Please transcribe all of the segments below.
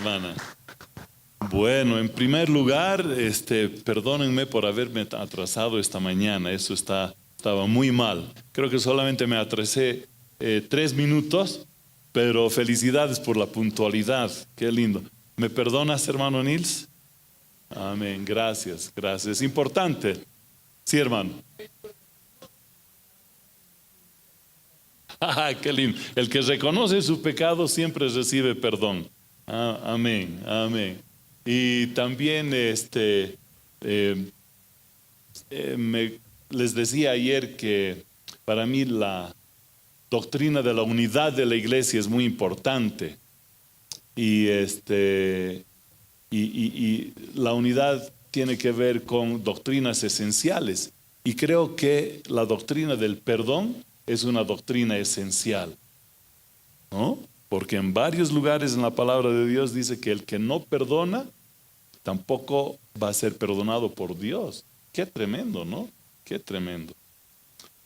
hermana. Bueno, en primer lugar, perdónenme por haberme atrasado esta mañana. Eso estaba muy mal. Creo que solamente me atrasé 3 minutos, pero felicidades por la puntualidad. Qué lindo. ¿Me perdonas, hermano Nils? Amén. Gracias, gracias. Es importante. Sí, hermano. Qué lindo. El que reconoce su pecado siempre recibe perdón. Amén, amén. Y también les decía ayer que para mí la doctrina de la unidad de la iglesia es muy importante. Y la unidad tiene que ver con doctrinas esenciales. Y creo que la doctrina del perdón es una doctrina esencial, ¿no? Porque en varios lugares en la palabra de Dios dice que el que no perdona tampoco va a ser perdonado por Dios. Qué tremendo, ¿no? Qué tremendo.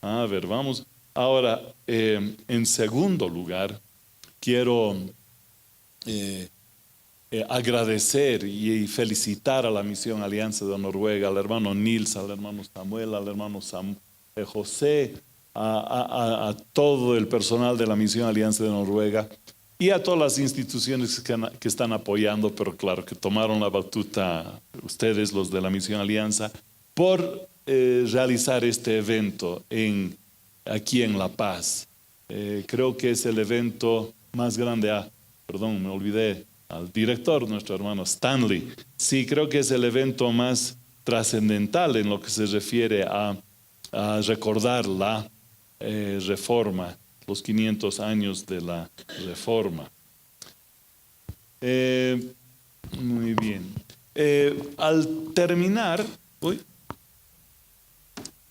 A ver, vamos. Ahora, en segundo lugar, quiero agradecer y felicitar a la Misión Alianza de Noruega, al hermano Nils, al hermano Samuel, al hermano José, a todo el personal de la Misión Alianza de Noruega y a todas las instituciones que están apoyando, pero claro, que tomaron la batuta ustedes, los de la Misión Alianza, por realizar este evento aquí en La Paz. Creo que es el evento más grande. Perdón, me olvidé, al director, nuestro hermano Stanley. Sí, creo que es el evento más trascendental en lo que se refiere a recordar la reforma, los 500 años de la reforma. Muy bien. Al terminar,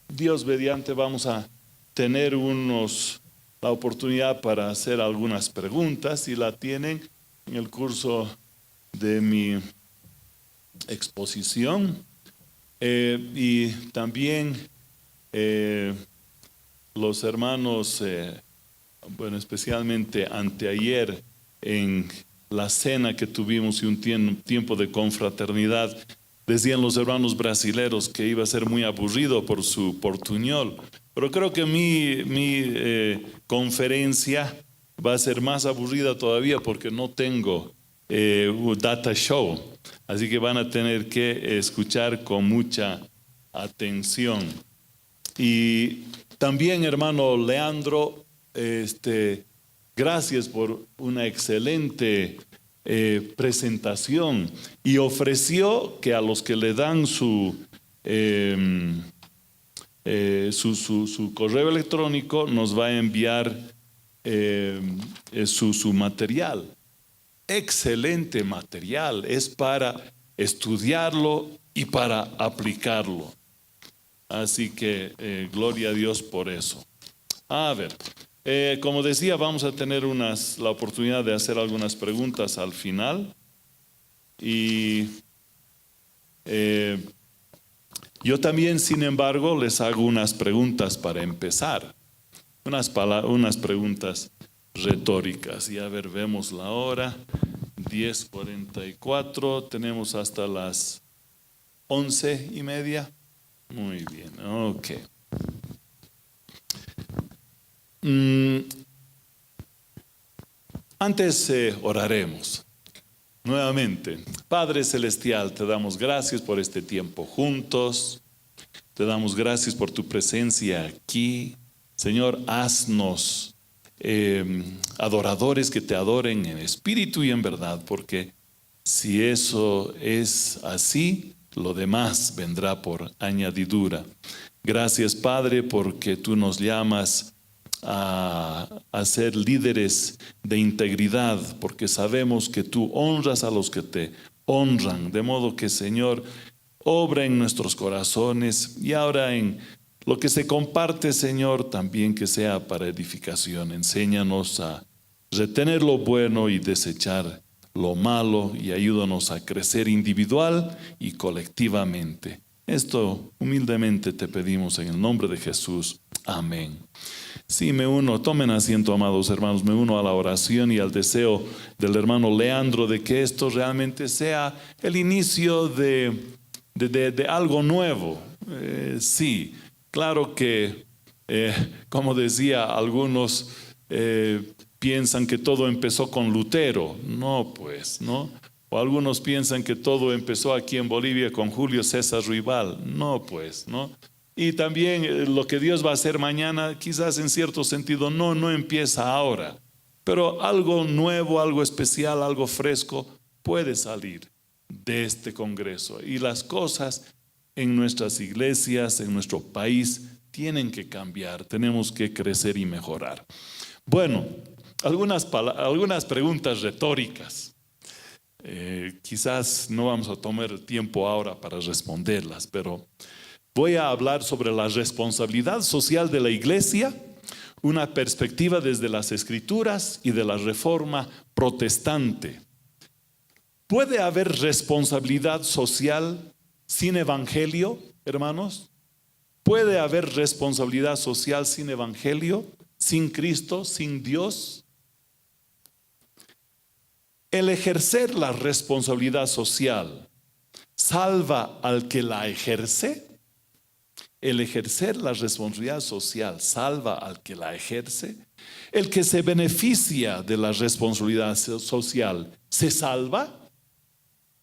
Dios mediante, vamos a tener la oportunidad para hacer algunas preguntas, si la tienen en el curso de mi exposición. Y también los hermanos, bueno, especialmente anteayer en la cena que tuvimos y un tiempo de confraternidad, decían los hermanos brasileros que iba a ser muy aburrido por su portuñol, pero creo que mi conferencia va a ser más aburrida todavía porque no tengo data show, así que van a tener que escuchar con mucha atención. Y también, hermano Leandro, gracias por una excelente presentación, y ofreció que a los que le dan su correo electrónico nos va a enviar su material. Excelente material, es para estudiarlo y para aplicarlo. Así que gloria a Dios por eso. A ver, como decía, vamos a tener la oportunidad de hacer algunas preguntas al final. Y yo también, sin embargo, les hago unas preguntas para empezar. Unas preguntas retóricas. Y a ver, vemos la hora. 10:44. Tenemos hasta las 11:30. Muy bien, ok. Antes oraremos nuevamente. Padre Celestial, te damos gracias por este tiempo juntos. Te damos gracias por tu presencia aquí. Señor, haznos adoradores que te adoren en espíritu y en verdad, porque si eso es así, lo demás vendrá por añadidura. Gracias, Padre, porque tú nos llamas a ser líderes de integridad, porque sabemos que tú honras a los que te honran. De modo que, Señor, obra en nuestros corazones, y ahora en lo que se comparte, Señor, también que sea para edificación. Enséñanos a retener lo bueno y desechar lo malo, y ayúdanos a crecer individual y colectivamente. Esto humildemente te pedimos en el nombre de Jesús. Amén. Sí, me uno, tomen asiento, amados hermanos, me uno a la oración y al deseo del hermano Leandro de que esto realmente sea el inicio de algo nuevo. Sí, claro que, como decía, algunos piensan que todo empezó con Lutero. No, pues, ¿no? O algunos piensan que todo empezó aquí en Bolivia con Julio César Ruibal. No, pues, ¿no? Y también lo que Dios va a hacer mañana, quizás en cierto sentido no empieza ahora, pero algo nuevo, algo especial, algo fresco puede salir de este congreso. Y las cosas en nuestras iglesias, en nuestro país, tienen que cambiar, tenemos que crecer y mejorar. Bueno, algunas preguntas retóricas. Quizás no vamos a tomar el tiempo ahora para responderlas, pero voy a hablar sobre la responsabilidad social de la iglesia, una perspectiva desde las Escrituras y de la Reforma protestante. ¿Puede haber responsabilidad social sin evangelio, hermanos? ¿Puede haber responsabilidad social sin evangelio, sin Cristo, sin Dios? El ejercer la responsabilidad social salva al que la ejerce. El ejercer la responsabilidad social salva al que la ejerce. El que se beneficia de la responsabilidad social se salva.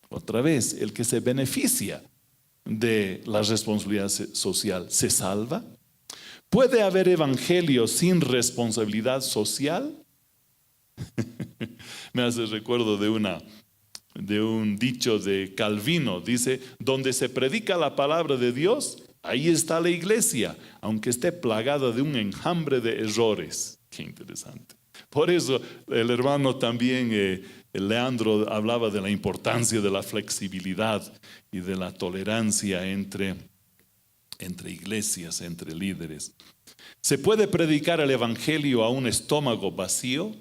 Otra vez, el que se beneficia de la responsabilidad social se salva. ¿Puede haber evangelio sin responsabilidad social? Me hace recuerdo de un dicho de Calvino. Dice, donde se predica la palabra de Dios, ahí está la iglesia, aunque esté plagada de un enjambre de errores. Qué interesante. Por eso el hermano también, Leandro, hablaba de la importancia de la flexibilidad y de la tolerancia entre iglesias, entre líderes. ¿Se puede predicar el evangelio a un estómago vacío?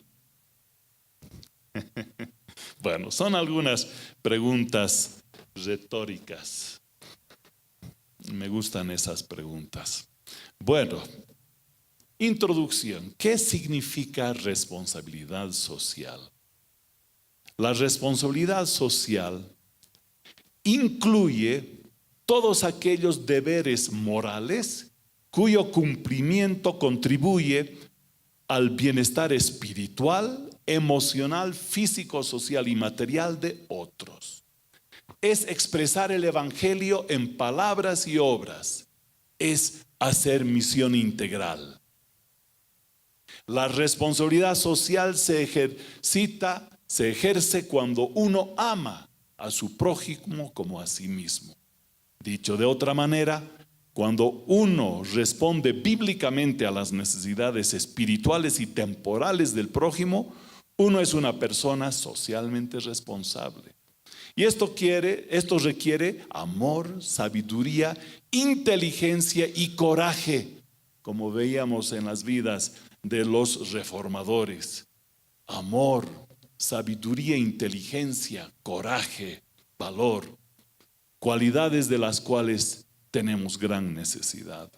Bueno, son algunas preguntas retóricas. Me gustan esas preguntas. Bueno, introducción. ¿Qué significa responsabilidad social? La responsabilidad social incluye todos aquellos deberes morales cuyo cumplimiento contribuye al bienestar espiritual, emocional, físico, social y material de otros. Es expresar el evangelio en palabras y obras. Es hacer misión integral. La responsabilidad social se ejerce cuando uno ama a su prójimo como a sí mismo. Dicho de otra manera, cuando uno responde bíblicamente a las necesidades espirituales y temporales del prójimo, uno es una persona socialmente responsable. Y esto requiere amor, sabiduría, inteligencia y coraje, como veíamos en las vidas de los reformadores. Amor, sabiduría, inteligencia, coraje, valor, cualidades de las cuales tenemos gran necesidad.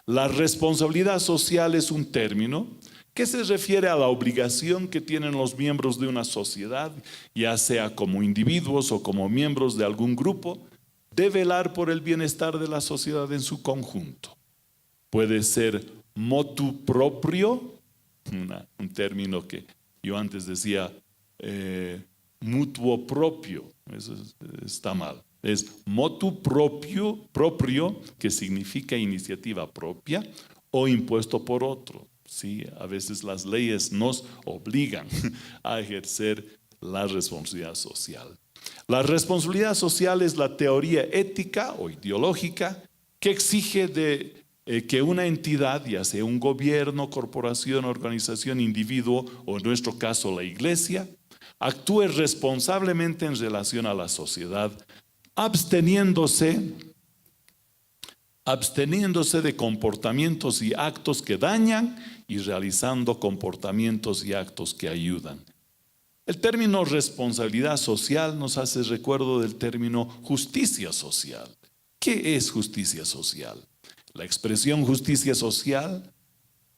La responsabilidad social es un término que se refiere a la obligación que tienen los miembros de una sociedad, ya sea como individuos o como miembros de algún grupo, de velar por el bienestar de la sociedad en su conjunto. Puede ser motu proprio, un término que yo antes decía mutuo propio, eso está mal. Es motu propio, que significa iniciativa propia o impuesto por otro. Sí, a veces las leyes nos obligan a ejercer la responsabilidad social. La responsabilidad social es la teoría ética o ideológica que exige que una entidad, ya sea un gobierno, corporación, organización, individuo o en nuestro caso la iglesia, actúe responsablemente en relación a la sociedad, absteniéndose de comportamientos y actos que dañan y realizando comportamientos y actos que ayudan. El término responsabilidad social nos hace recuerdo del término justicia social. ¿Qué es justicia social? La expresión justicia social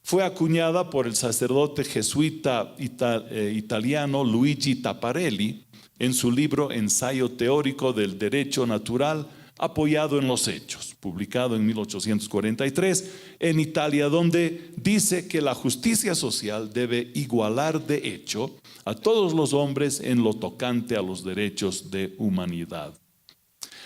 fue acuñada por el sacerdote jesuita italiano Luigi Taparelli en su libro Ensayo teórico del derecho natural apoyado en los hechos, publicado en 1843 en Italia, donde dice que la justicia social debe igualar de hecho a todos los hombres en lo tocante a los derechos de humanidad.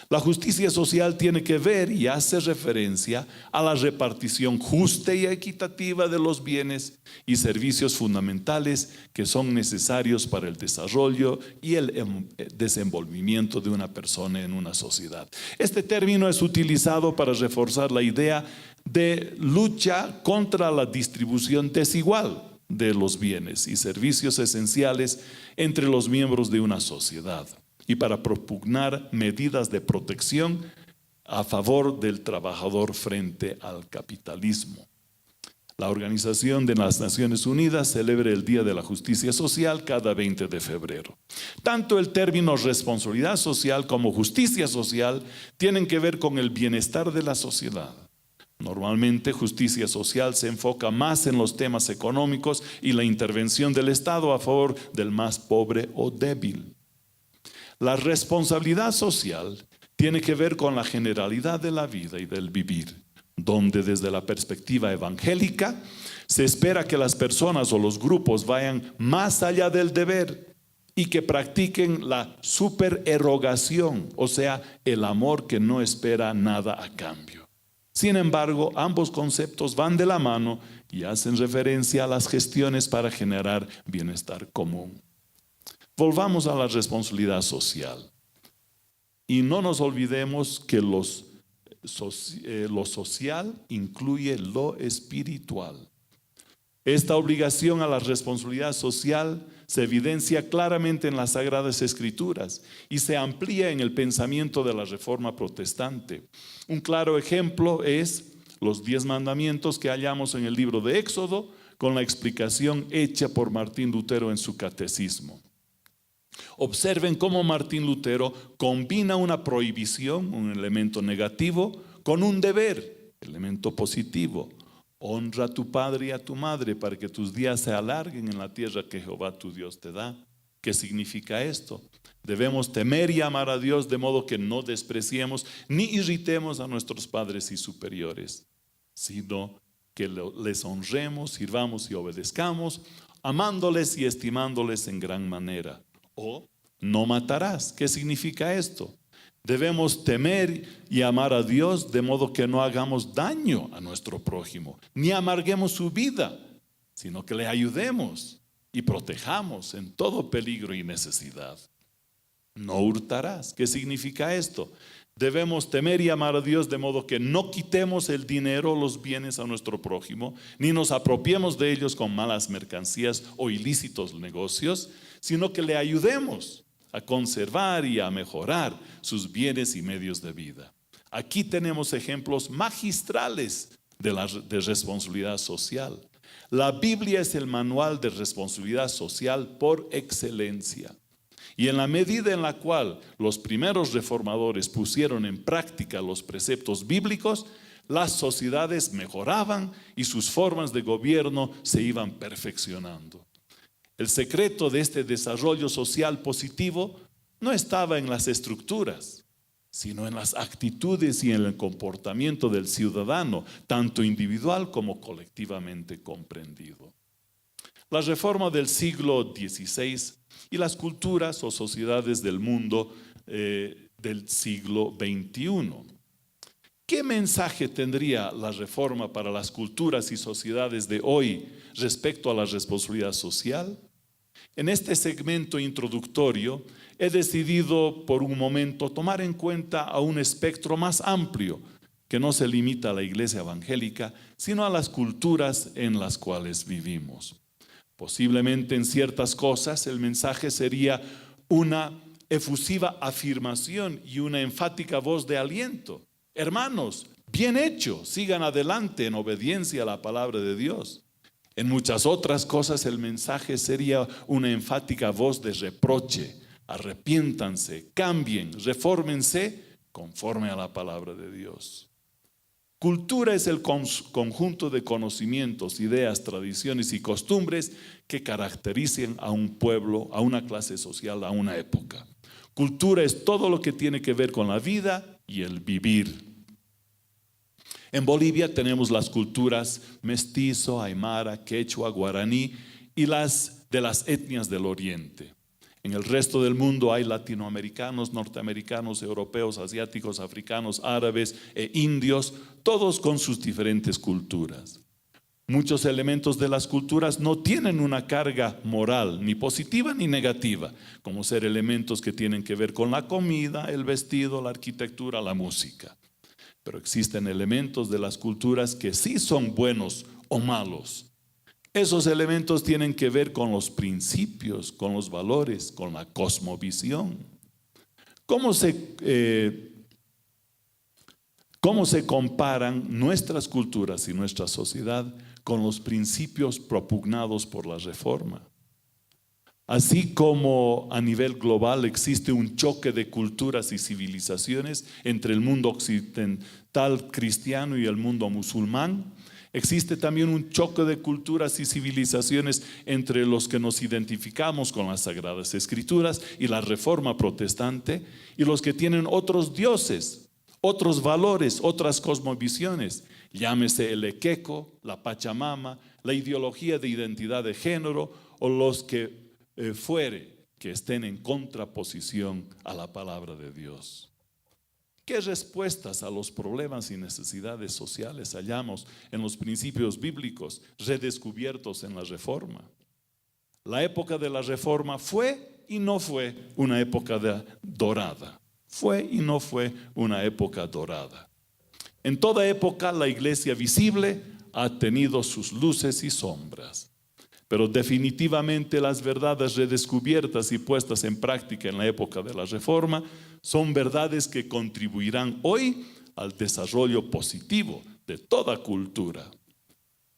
La justicia social tiene que ver y hace referencia a la repartición justa y equitativa de los bienes y servicios fundamentales que son necesarios para el desarrollo y el desenvolvimiento de una persona en una sociedad. Este término es utilizado para reforzar la idea de lucha contra la distribución desigual de los bienes y servicios esenciales entre los miembros de una sociedad, y para propugnar medidas de protección a favor del trabajador frente al capitalismo. La Organización de las Naciones Unidas celebra el Día de la Justicia Social cada 20 de febrero. Tanto el término responsabilidad social como justicia social tienen que ver con el bienestar de la sociedad. Normalmente, justicia social se enfoca más en los temas económicos y la intervención del Estado a favor del más pobre o débil. La responsabilidad social tiene que ver con la generalidad de la vida y del vivir, donde desde la perspectiva evangélica se espera que las personas o los grupos vayan más allá del deber y que practiquen la supererogación, o sea, el amor que no espera nada a cambio. Sin embargo, ambos conceptos van de la mano y hacen referencia a las gestiones para generar bienestar común. Volvamos a la responsabilidad social y no nos olvidemos que lo social incluye lo espiritual. Esta obligación a la responsabilidad social se evidencia claramente en las Sagradas Escrituras y se amplía en el pensamiento de la Reforma Protestante. Un claro ejemplo es los 10 mandamientos que hallamos en el libro de Éxodo, con la explicación hecha por Martín Lutero en su catecismo. Observen cómo Martín Lutero combina una prohibición, un elemento negativo, con un deber, elemento positivo. Honra a tu padre y a tu madre para que tus días se alarguen en la tierra que Jehová tu Dios te da. ¿Qué significa esto? Debemos temer y amar a Dios de modo que no despreciemos ni irritemos a nuestros padres y superiores, sino que les honremos, sirvamos y obedezcamos, amándoles y estimándoles en gran manera. O no matarás. ¿Qué significa esto? Debemos temer y amar a Dios de modo que no hagamos daño a nuestro prójimo, ni amarguemos su vida, sino que le ayudemos y protejamos en todo peligro y necesidad. No hurtarás. ¿Qué significa esto? Debemos temer y amar a Dios de modo que no quitemos el dinero o los bienes a nuestro prójimo, ni nos apropiemos de ellos con malas mercancías o ilícitos negocios, sino que le ayudemos a conservar y a mejorar sus bienes y medios de vida. Aquí tenemos ejemplos magistrales de responsabilidad social. La Biblia es el manual de responsabilidad social por excelencia. Y en la medida en la cual los primeros reformadores pusieron en práctica los preceptos bíblicos, las sociedades mejoraban y sus formas de gobierno se iban perfeccionando. El secreto de este desarrollo social positivo no estaba en las estructuras, sino en las actitudes y en el comportamiento del ciudadano, tanto individual como colectivamente comprendido. La reforma del siglo XVI y las culturas o sociedades del mundo del siglo XXI. ¿Qué mensaje tendría la reforma para las culturas y sociedades de hoy respecto a la responsabilidad social? En este segmento introductorio he decidido por un momento tomar en cuenta a un espectro más amplio que no se limita a la iglesia evangélica, sino a las culturas en las cuales vivimos. Posiblemente en ciertas cosas el mensaje sería una efusiva afirmación y una enfática voz de aliento. Hermanos, bien hecho, sigan adelante en obediencia a la palabra de Dios. En muchas otras cosas el mensaje sería una enfática voz de reproche. Arrepiéntanse, cambien, refórmense conforme a la palabra de Dios. Cultura es el conjunto de conocimientos, ideas, tradiciones y costumbres que caracterizan a un pueblo, a una clase social, a una época. Cultura es todo lo que tiene que ver con la vida y el vivir. En Bolivia tenemos las culturas mestizo, aymara, quechua, guaraní y las de las etnias del oriente. En el resto del mundo hay latinoamericanos, norteamericanos, europeos, asiáticos, africanos, árabes e indios, todos con sus diferentes culturas. Muchos elementos de las culturas no tienen una carga moral, ni positiva ni negativa, como ser elementos que tienen que ver con la comida, el vestido, la arquitectura, la música. Pero existen elementos de las culturas que sí son buenos o malos. Esos elementos tienen que ver con los principios, con los valores, con la cosmovisión. ¿Cómo se comparan nuestras culturas y nuestra sociedad con los principios propugnados por la Reforma? Así como a nivel global existe un choque de culturas y civilizaciones entre el mundo occidental cristiano y el mundo musulmán, existe también un choque de culturas y civilizaciones entre los que nos identificamos con las Sagradas Escrituras y la Reforma protestante y los que tienen otros dioses, otros valores, otras cosmovisiones. Llámese el equeco, la pachamama, la ideología de identidad de género o los que fuere que estén en contraposición a la palabra de Dios. ¿Qué respuestas a los problemas y necesidades sociales hallamos en los principios bíblicos redescubiertos en la Reforma? La época de la Reforma fue y no fue una época dorada. Fue y no fue una época dorada. En toda época la iglesia visible ha tenido sus luces y sombras. Pero definitivamente las verdades redescubiertas y puestas en práctica en la época de la Reforma son verdades que contribuirán hoy al desarrollo positivo de toda cultura.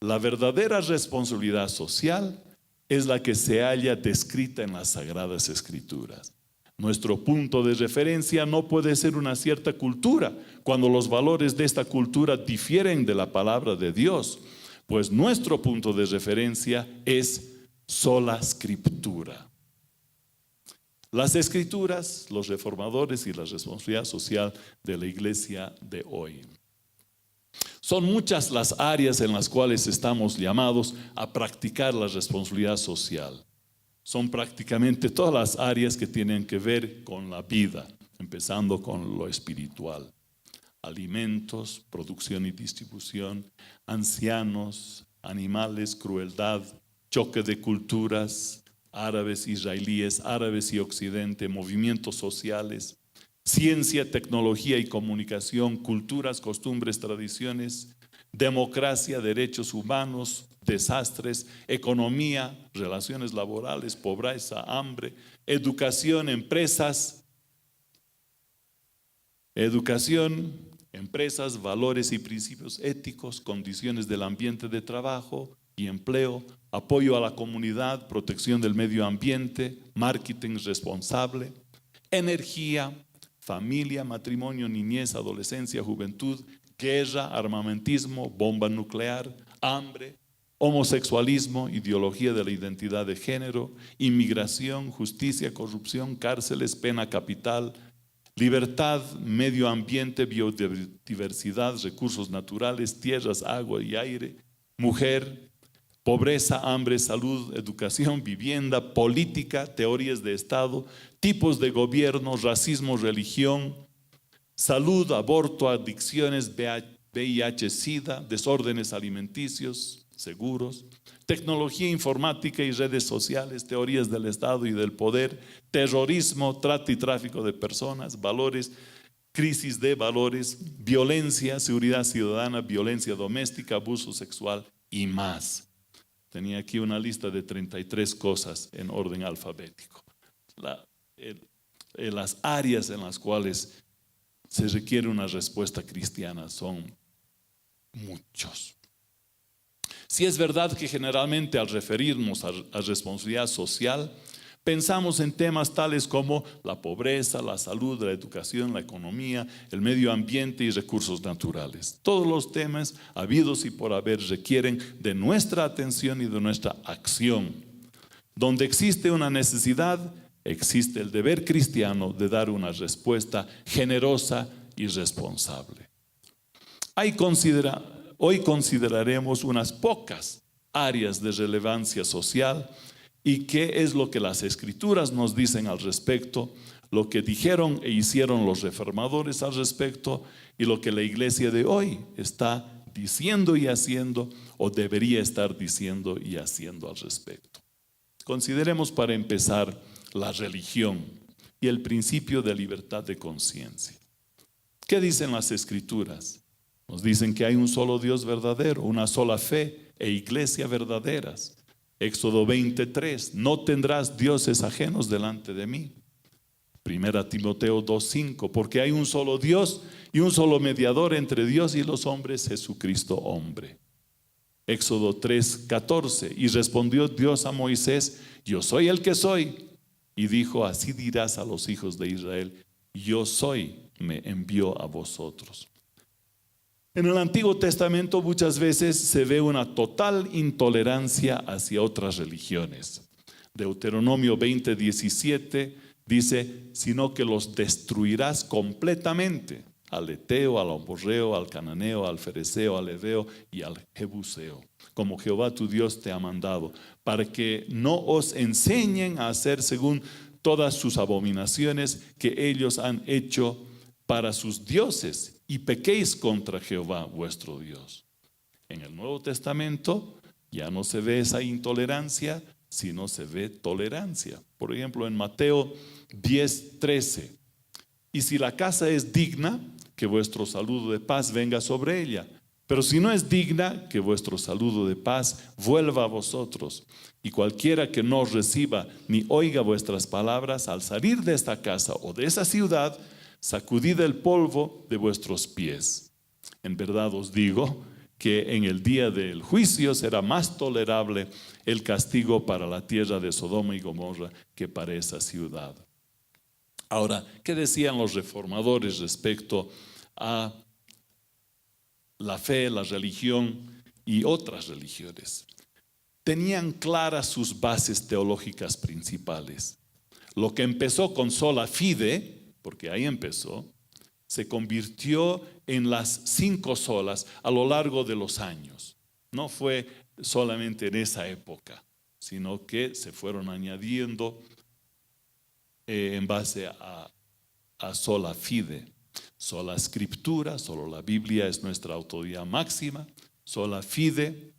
La verdadera responsabilidad social es la que se halla descrita en las Sagradas Escrituras. Nuestro punto de referencia no puede ser una cierta cultura cuando los valores de esta cultura difieren de la palabra de Dios. Pues nuestro punto de referencia es sola Escritura. Las Escrituras, los reformadores y la responsabilidad social de la iglesia de hoy. Son muchas las áreas en las cuales estamos llamados a practicar la responsabilidad social. Son prácticamente todas las áreas que tienen que ver con la vida, empezando con lo espiritual. Alimentos, producción y distribución, ancianos, animales, crueldad, choque de culturas, árabes, israelíes, árabes y occidente, movimientos sociales, ciencia, tecnología y comunicación, culturas, costumbres, tradiciones, democracia, derechos humanos, desastres, economía, relaciones laborales, pobreza, hambre, educación, empresas, valores y principios éticos, condiciones del ambiente de trabajo y empleo, apoyo a la comunidad, protección del medio ambiente, marketing responsable, energía, familia, matrimonio, niñez, adolescencia, juventud, guerra, armamentismo, bomba nuclear, hambre, homosexualismo, ideología de la identidad de género, inmigración, justicia, corrupción, cárceles, pena capital, libertad, medio ambiente, biodiversidad, recursos naturales, tierras, agua y aire, mujer, pobreza, hambre, salud, educación, vivienda, política, teorías de Estado, tipos de gobierno, racismo, religión, salud, aborto, adicciones, VIH, SIDA, desórdenes alimenticios, seguros, tecnología informática y redes sociales, teorías del Estado y del poder, terrorismo, trata y tráfico de personas, valores, crisis de valores, violencia, seguridad ciudadana, violencia doméstica, abuso sexual y más. Tenía aquí una lista de 33 cosas en orden alfabético. Las áreas en las cuales se requiere una respuesta cristiana son muchos. Si es verdad que generalmente al referirnos a responsabilidad social, Pensamos en temas tales como la pobreza, la salud, la educación, la economía, el medio ambiente y recursos naturales. Todos los temas habidos y por haber requieren de nuestra atención y de nuestra acción. Donde existe una necesidad, existe el deber cristiano de dar una respuesta generosa y responsable. Hoy consideraremos unas pocas áreas de relevancia social y qué es lo que las Escrituras nos dicen al respecto, lo que dijeron e hicieron los reformadores al respecto y lo que la iglesia de hoy está diciendo y haciendo o debería estar diciendo y haciendo al respecto. Consideremos para empezar la religión y el principio de libertad de conciencia. ¿Qué dicen las Escrituras? Nos dicen que hay un solo Dios verdadero, una sola fe e iglesia verdaderas. Éxodo 23, no tendrás dioses ajenos delante de mí. Primera Timoteo 2:5, porque hay un solo Dios y un solo mediador entre Dios y los hombres, Jesucristo hombre. Éxodo 3:14, y respondió Dios a Moisés, yo soy el que soy. Y dijo, así dirás a los hijos de Israel, yo soy, me envió a vosotros. En el Antiguo Testamento muchas veces se ve una total intolerancia hacia otras religiones. Deuteronomio 20:17 dice, sino que los destruirás completamente, al Eteo, al Amorreo, al Cananeo, al Fereceo, al Heveo y al Jebuseo, como Jehová tu Dios te ha mandado, para que no os enseñen a hacer según todas sus abominaciones que ellos han hecho para sus dioses, y pequéis contra Jehová vuestro Dios. En el Nuevo Testamento ya no se ve esa intolerancia, sino se ve tolerancia. Por ejemplo, en Mateo 10:13, y si la casa es digna, que vuestro saludo de paz venga sobre ella, pero si no es digna, que vuestro saludo de paz vuelva a vosotros. Y cualquiera que no reciba ni oiga vuestras palabras, al salir de esta casa o de esa ciudad, sacudid el polvo de vuestros pies. En verdad os digo que en el día del juicio será más tolerable el castigo para la tierra de Sodoma y Gomorra que para esa ciudad. Ahora, ¿qué decían los reformadores respecto a la fe, la religión y otras religiones? Tenían claras sus bases teológicas principales. Lo que empezó con sola fide, porque ahí empezó, se convirtió en las 5 solas a lo largo de los años. No fue solamente en esa época, sino que se fueron añadiendo en base a sola fide. Sola escritura, solo la Biblia es nuestra autoridad máxima. Sola fide,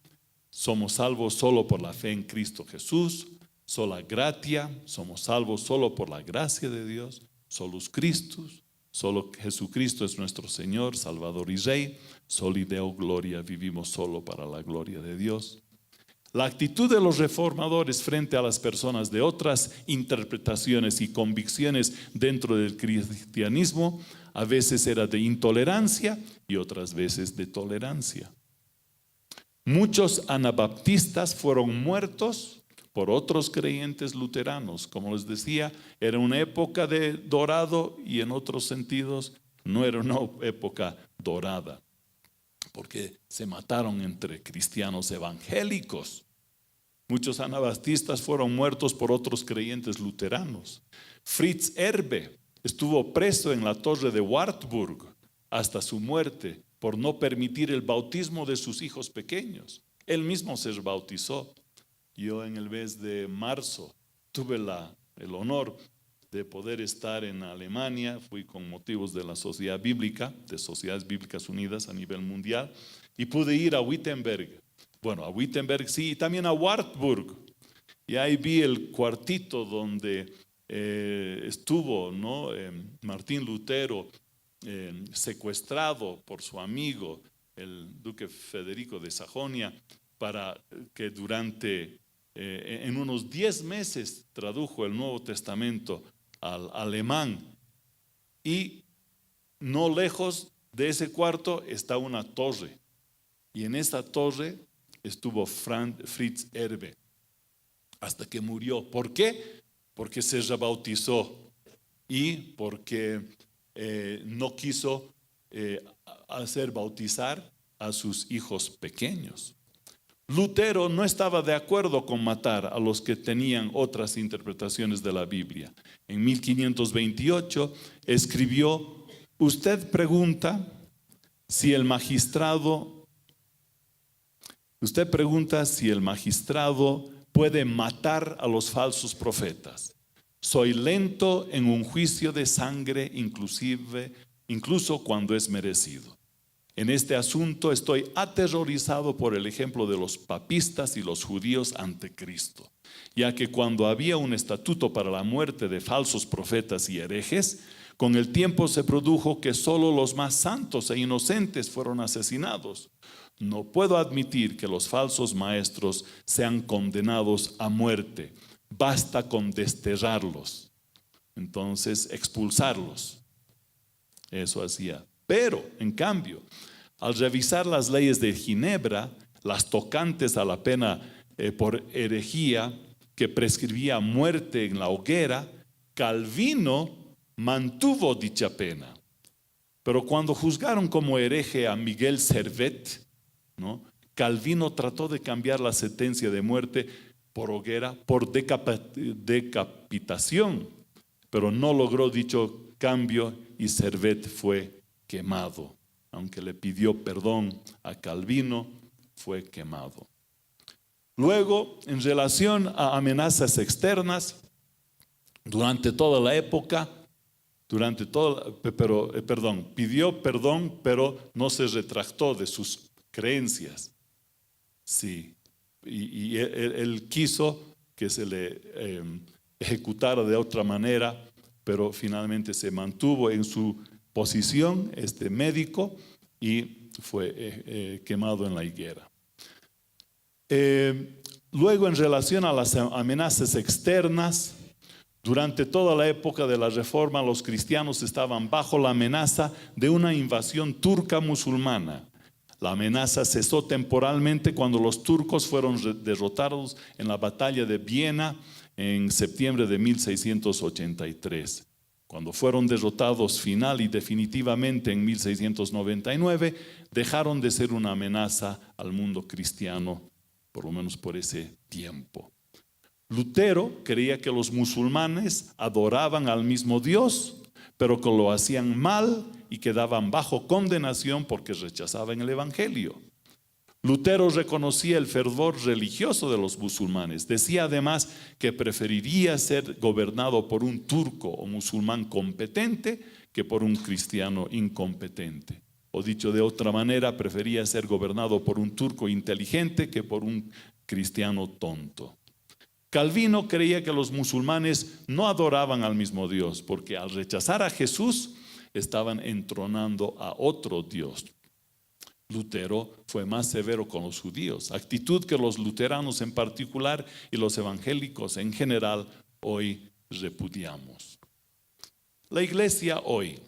somos salvos solo por la fe en Cristo Jesús. Sola gratia, somos salvos solo por la gracia de Dios. Solus Christus, solo Jesucristo es nuestro Señor, Salvador y Rey. Soli Deo Gloria, vivimos solo para la gloria de Dios. La actitud de los reformadores frente a las personas de otras interpretaciones y convicciones dentro del cristianismo a veces era de intolerancia y otras veces de tolerancia. Muchos anabaptistas fueron muertos por otros creyentes luteranos. Como les decía, era una época de dorado y en otros sentidos no era una época dorada, porque se mataron entre cristianos evangélicos. Muchos anabaptistas fueron muertos por otros creyentes luteranos. Fritz Erbe estuvo preso en la torre de Wartburg hasta su muerte por no permitir el bautismo de sus hijos pequeños. Él mismo se bautizó. Yo en el mes de marzo tuve el honor de poder estar en Alemania. Fui con motivos de la Sociedad Bíblica, de Sociedades Bíblicas Unidas a nivel mundial, y pude ir a Wittenberg. Bueno, a Wittenberg sí, y también a Wartburg. Y ahí vi el cuartito donde estuvo, ¿no? Martín Lutero secuestrado por su amigo, el duque Federico de Sajonia, para que en unos 10 meses tradujo el Nuevo Testamento al alemán. Y no lejos de ese cuarto está una torre. Y en esa torre estuvo Fritz Erbe hasta que murió. ¿Por qué? porque se rebautizó y porque no quiso hacer bautizar a sus hijos pequeños. Lutero no estaba de acuerdo con matar a los que tenían otras interpretaciones de la Biblia. En 1528 escribió: usted pregunta si el magistrado puede matar a los falsos profetas. Soy lento en un juicio de sangre, incluso cuando es merecido. En este asunto estoy aterrorizado por el ejemplo de los papistas y los judíos ante Cristo, ya que cuando había un estatuto para la muerte de falsos profetas y herejes, con el tiempo se produjo que solo los más santos e inocentes fueron asesinados. No puedo admitir que los falsos maestros sean condenados a muerte. Basta con desterrarlos. Entonces, expulsarlos. Eso hacía. Pero, en cambio, al revisar las leyes de Ginebra, las tocantes a la pena por herejía, que prescribía muerte en la hoguera, Calvino mantuvo dicha pena. Pero cuando juzgaron como hereje a Miguel Servet, ¿no?, Calvino trató de cambiar la sentencia de muerte por hoguera por decapitación, pero no logró dicho cambio y Servet fue quemado. Aunque le pidió perdón a Calvino, fue quemado. Luego, en relación a amenazas externas, durante toda la época, pidió perdón, pero no se retractó de sus creencias. Sí, y él quiso que se le ejecutara de otra manera, pero finalmente se mantuvo en su posición médico y fue quemado en la higuera. Luego, en relación a las amenazas externas, durante toda la época de la Reforma, los cristianos estaban bajo la amenaza de una invasión turca musulmana. La amenaza cesó temporalmente cuando los turcos fueron derrotados en la batalla de Viena en septiembre de 1683. Cuando fueron derrotados final y definitivamente en 1699, dejaron de ser una amenaza al mundo cristiano, por lo menos por ese tiempo. Lutero creía que los musulmanes adoraban al mismo Dios, pero que lo hacían mal y quedaban bajo condenación porque rechazaban el Evangelio. Lutero reconocía el fervor religioso de los musulmanes. Decía además que preferiría ser gobernado por un turco o musulmán competente que por un cristiano incompetente. O dicho de otra manera, prefería ser gobernado por un turco inteligente que por un cristiano tonto. Calvino creía que los musulmanes no adoraban al mismo Dios, porque al rechazar a Jesús estaban entronando a otro Dios. Lutero fue más severo con los judíos, actitud que los luteranos en particular y los evangélicos en general hoy repudiamos. La iglesia hoy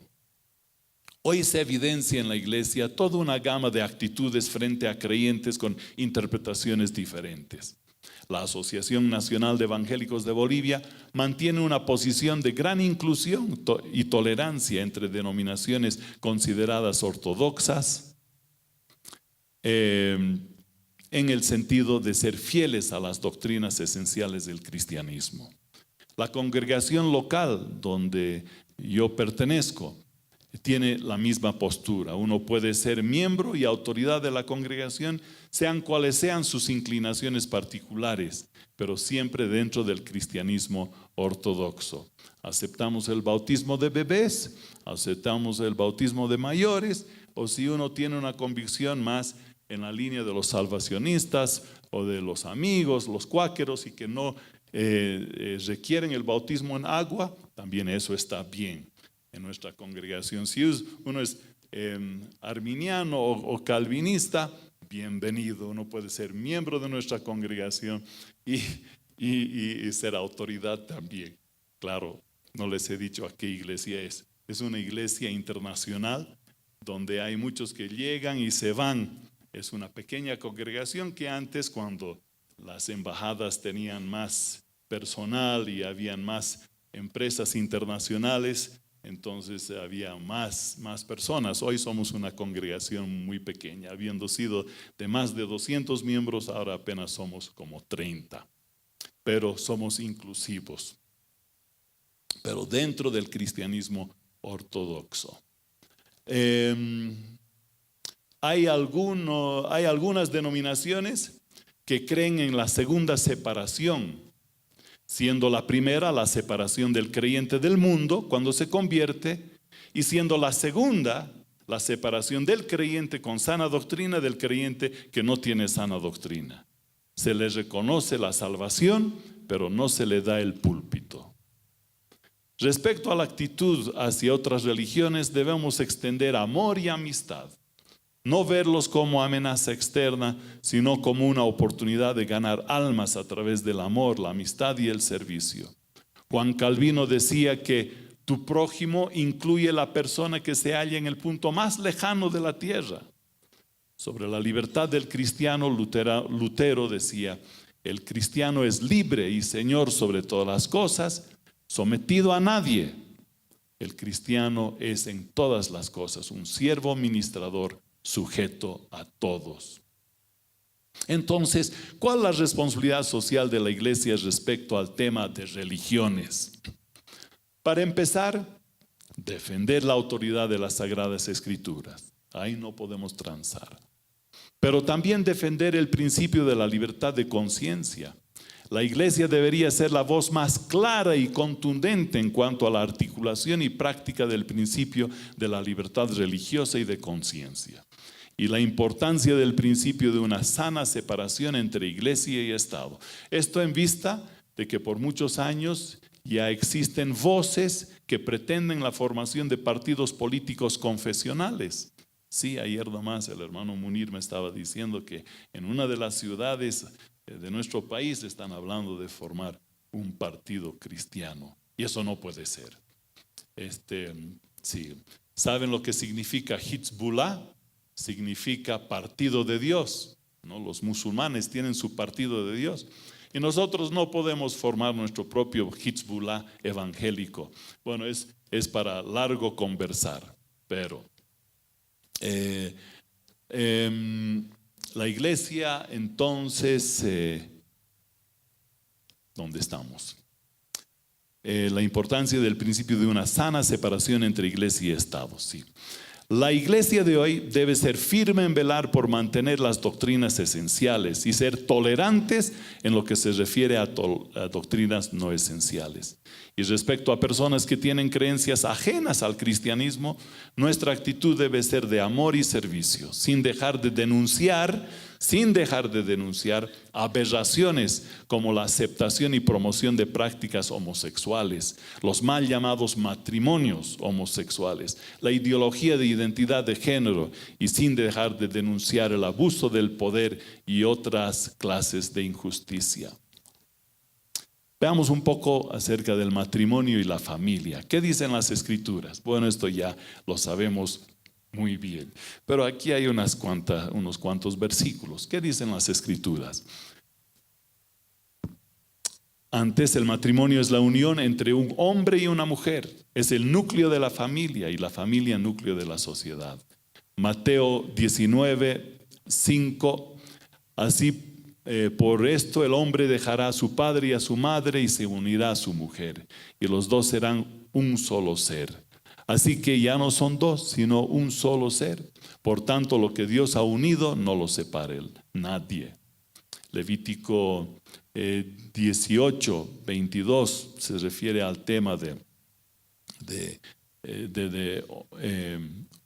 se evidencia en la iglesia toda una gama de actitudes frente a creyentes con interpretaciones diferentes. La Asociación Nacional de Evangélicos de Bolivia mantiene una posición de gran inclusión y tolerancia entre denominaciones consideradas ortodoxas, en el sentido de ser fieles a las doctrinas esenciales del cristianismo. La congregación local donde yo pertenezco tiene la misma postura. Uno puede ser miembro y autoridad de la congregación, sean cuales sean sus inclinaciones particulares, pero siempre dentro del cristianismo ortodoxo. Aceptamos el bautismo de bebés, aceptamos el bautismo de mayores, o si uno tiene una convicción más en la línea de los salvacionistas o de los amigos, los cuáqueros, y que no requieren el bautismo en agua, también eso está bien en nuestra congregación. Si uno es arminiano o calvinista, bienvenido, uno puede ser miembro de nuestra congregación y ser autoridad también. Claro, no les he dicho a qué iglesia es. Es una iglesia internacional donde hay muchos que llegan y se van. Es una pequeña congregación que antes, cuando las embajadas tenían más personal y habían más empresas internacionales, entonces había más personas. Hoy somos una congregación muy pequeña, habiendo sido de más de 200 miembros, ahora apenas somos como 30, pero somos inclusivos, pero dentro del cristianismo ortodoxo. Hay algunas denominaciones que creen en la segunda separación, siendo la primera la separación del creyente del mundo cuando se convierte, y siendo la segunda la separación del creyente con sana doctrina del creyente que no tiene sana doctrina. Se le reconoce la salvación, pero no se le da el púlpito. Respecto a la actitud hacia otras religiones, debemos extender amor y amistad. No verlos como amenaza externa, sino como una oportunidad de ganar almas a través del amor, la amistad y el servicio. Juan Calvino decía que tu prójimo incluye la persona que se halla en el punto más lejano de la tierra. Sobre la libertad del cristiano, Lutero decía, el cristiano es libre y señor sobre todas las cosas, sometido a nadie. El cristiano es en todas las cosas un siervo ministrador, sujeto a todos. Entonces, ¿cuál es la responsabilidad social de la iglesia respecto al tema de religiones? Para empezar, defender la autoridad de las Sagradas Escrituras. Ahí no podemos transar. Pero también defender el principio de la libertad de conciencia. La iglesia debería ser la voz más clara y contundente en cuanto a la articulación y práctica del principio de la libertad religiosa y de conciencia. Y la importancia del principio de una sana separación entre iglesia y Estado. Esto en vista de que por muchos años ya existen voces que pretenden la formación de partidos políticos confesionales. Sí, ayer nomás el hermano Munir me estaba diciendo que en una de las ciudades de nuestro país están hablando de formar un partido cristiano. Y eso no puede ser. Sí. ¿Saben lo que significa Hizbullah? Significa partido de Dios, ¿no? Los musulmanes tienen su partido de Dios. Y nosotros no podemos formar nuestro propio Hizbullah evangélico. Bueno, es para largo conversar, pero la iglesia entonces, ¿dónde estamos? La importancia del principio de una sana separación entre iglesia y Estado, sí. La iglesia de hoy debe ser firme en velar por mantener las doctrinas esenciales y ser tolerantes en lo que se refiere a doctrinas no esenciales. Y respecto a personas que tienen creencias ajenas al cristianismo, nuestra actitud debe ser de amor y servicio, sin dejar de denunciar aberraciones como la aceptación y promoción de prácticas homosexuales, los mal llamados matrimonios homosexuales, la ideología de identidad de género, y sin dejar de denunciar el abuso del poder y otras clases de injusticia. Veamos un poco acerca del matrimonio y la familia. ¿Qué dicen las Escrituras? Bueno, esto ya lo sabemos muy bien, pero aquí hay unos cuantos versículos. ¿Qué dicen las Escrituras? Antes, el matrimonio es la unión entre un hombre y una mujer. Es el núcleo de la familia y la familia núcleo de la sociedad. Mateo 19:5. Así por esto el hombre dejará a su padre y a su madre y se unirá a su mujer, y los dos serán un solo ser. Así que ya no son dos, sino un solo ser. Por tanto, lo que Dios ha unido no lo separe nadie. Levítico 18:22 se refiere al tema de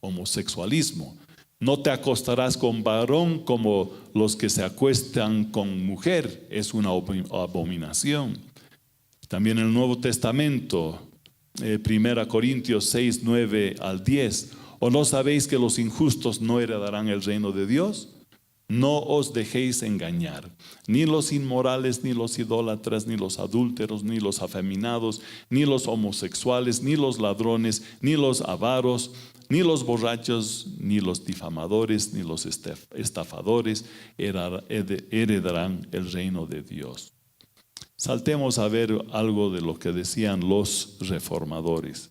homosexualismo. No te acostarás con varón como los que se acuestan con mujer, es una abominación. También en el Nuevo Testamento, 1 Corintios 6:9-10, ¿o no sabéis que los injustos no heredarán el reino de Dios? No os dejéis engañar, ni los inmorales, ni los idólatras, ni los adúlteros, ni los afeminados, ni los homosexuales, ni los ladrones, ni los avaros, ni los borrachos, ni los difamadores, ni los estafadores heredarán el reino de Dios. Saltemos a ver algo de lo que decían los reformadores.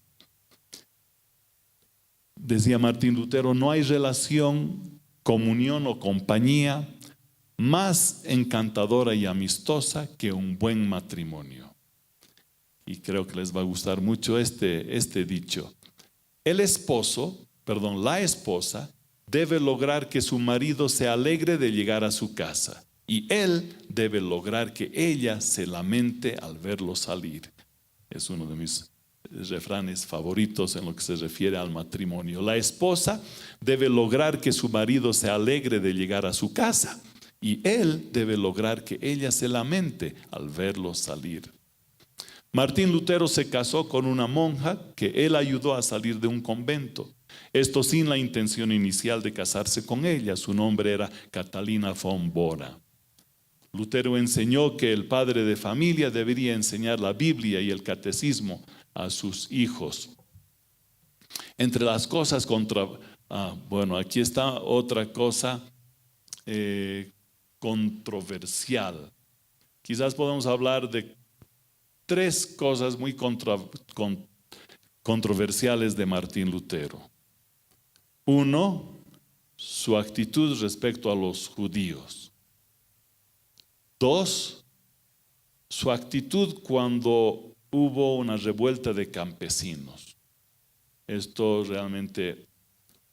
Decía Martín Lutero, no hay relación, comunión o compañía más encantadora y amistosa que un buen matrimonio. Y creo que les va a gustar mucho este dicho. La esposa debe lograr que su marido se alegre de llegar a su casa y él debe lograr que ella se lamente al verlo salir. Es uno de mis refranes favoritos en lo que se refiere al matrimonio. La esposa debe lograr que su marido se alegre de llegar a su casa y él debe lograr que ella se lamente al verlo salir. Martín Lutero se casó con una monja que él ayudó a salir de un convento. Esto sin la intención inicial de casarse con ella. Su nombre era Catalina von Bora. Lutero enseñó que el padre de familia debería enseñar la Biblia y el catecismo a sus hijos. Entre las cosas aquí está otra cosa controversial. Quizás podemos hablar de 3 cosas muy controversiales de Martín Lutero. 1, su actitud respecto a los judíos. 2, su actitud cuando hubo una revuelta de campesinos. Esto realmente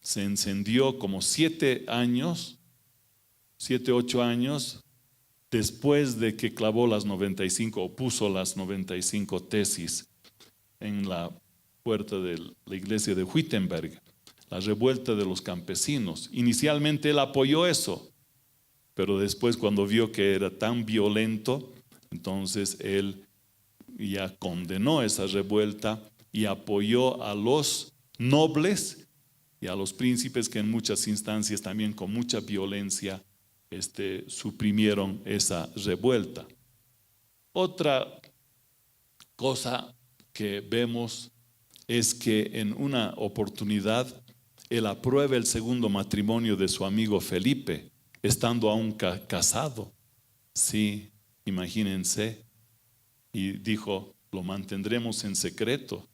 se encendió como 7, 8 años después de que clavó las 95 o puso las 95 tesis en la puerta de la iglesia de Wittenberg, la revuelta de los campesinos. Inicialmente él apoyó eso, pero después cuando vio que era tan violento, entonces él ya condenó esa revuelta y apoyó a los nobles y a los príncipes que en muchas instancias también con mucha violencia suprimieron esa revuelta. Otra cosa que vemos es que en una oportunidad él aprueba el segundo matrimonio de su amigo Felipe, estando aún casado. Sí, imagínense. Y dijo, lo mantendremos en secreto.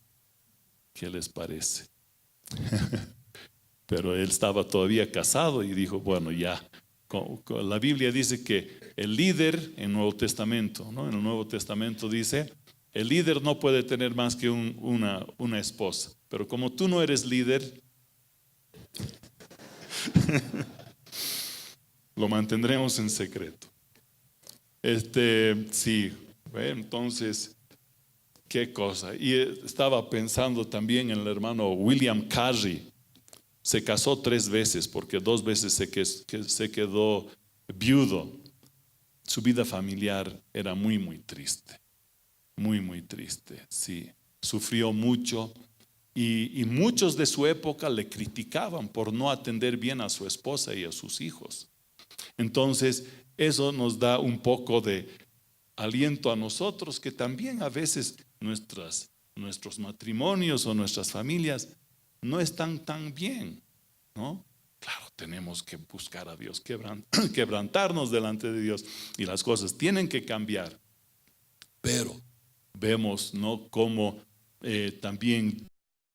¿Qué les parece? Pero él estaba todavía casado y dijo, bueno, ya. La Biblia dice que el líder en el Nuevo Testamento, ¿no? En el Nuevo Testamento dice, el líder no puede tener más que una esposa. Pero como tú no eres líder, lo mantendremos en secreto. Sí, entonces, qué cosa. Y estaba pensando también en el hermano William Carey. Se casó 3 veces porque 2 veces se quedó viudo. Su vida familiar era muy, muy triste. Muy, muy triste, sí. Sufrió mucho y muchos de su época le criticaban por no atender bien a su esposa y a sus hijos. Entonces, eso nos da un poco de aliento a nosotros que también a veces nuestros matrimonios o nuestras familias no están tan bien, ¿no? Claro, tenemos que buscar a Dios, quebrantarnos delante de Dios y las cosas tienen que cambiar. Pero vemos, ¿no?, cómo también